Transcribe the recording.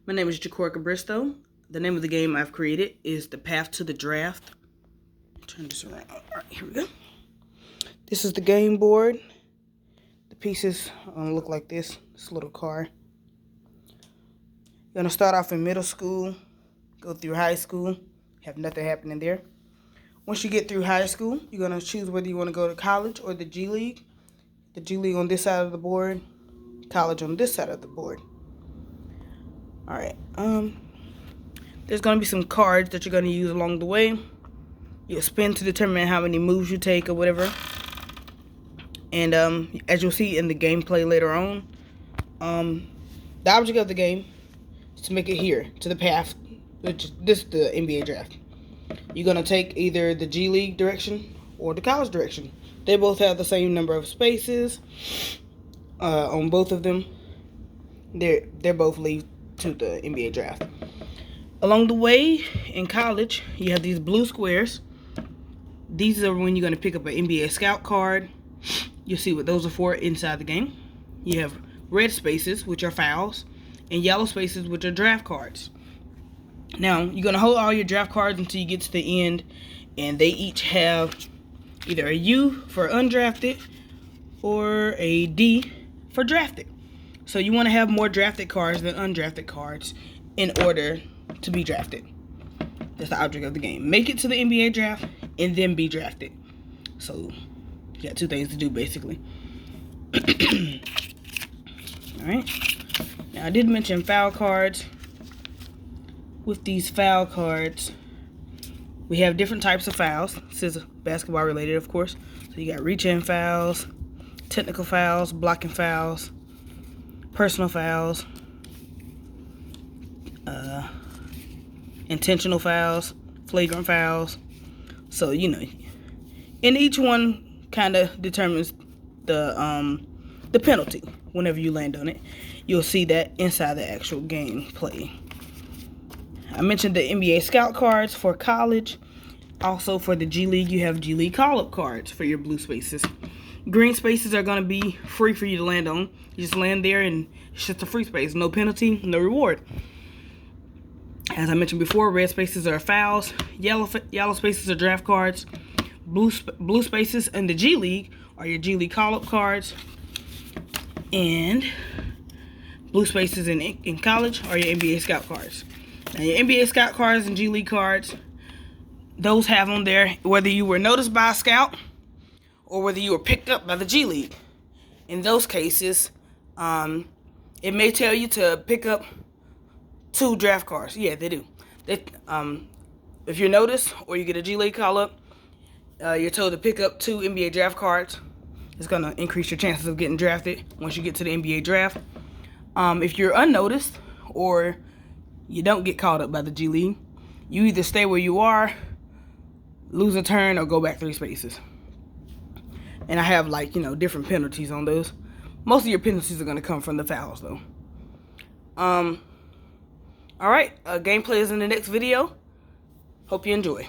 My name is Jacorka Bristow. The name of the game I've created is The Path to the Draft. Turn this around. All right, here we go. This is the game board. The pieces look like this. This little car. You're going to start off in middle school, go through high school, have nothing happening there. Once you get through high school, you're going to choose whether you want to go to college or the G League. The G League on this side of the board, college on this side of the board. All right. There's going to be some cards that you're going to use along the way. You'll spin to determine how many moves you take or whatever. And as you'll see in the gameplay later on, the object of the game is to make it here to the path, which this is the NBA draft. You're going to take either the G League direction or the college direction. They both have the same number of spaces on both of them. They're both lead to the NBA draft. Along the way in college, you have these blue squares. These are when you're going to pick up an NBA scout card. You'll see what those are for inside the game. You have red spaces, which are fouls, and yellow spaces, which are draft cards. Now, you're going to hold all your draft cards until you get to the end, and they each have either a U for undrafted or a D for drafted. So you want to have more drafted cards than undrafted cards in order to be drafted. That's the object of the game. Make it to the NBA draft and then be drafted. So you got two things to do basically. Alright. Now I did mention foul cards. With these foul cards, we have different types of fouls. This is basketball related, of course. So you got reach-in fouls, technical fouls, blocking fouls, personal fouls, intentional fouls, flagrant fouls. So, you know, and each one kind of determines the penalty whenever you land on it. You'll see that inside the actual gameplay. I mentioned the NBA scout cards for college. Also for the G League, you have G League call-up cards for your blue spaces. Green spaces are going to be free for you to land on. You just land there and it's just a free space. No penalty, no reward. As I mentioned before, red spaces are fouls. Yellow spaces are draft cards. Blue spaces in the G League are your G League call-up cards. And blue spaces in college are your NBA scout cards. Now, your NBA scout cards and G League cards, those have on there whether you were noticed by a scout or whether you were picked up by the G League. In those cases, it may tell you to pick up 2 draft cards. Yeah, they do. If you're noticed or you get a G League call-up, you're told to pick up 2 NBA draft cards. It's going to increase your chances of getting drafted once you get to the NBA draft. If you're unnoticed or you don't get called up by the G League, you either stay where you are, lose a turn, or go back 3 spaces. And I have, like, different penalties on those. Most of your penalties are going to come from the fouls, though. Alright, gameplay is in the next video. Hope you enjoy.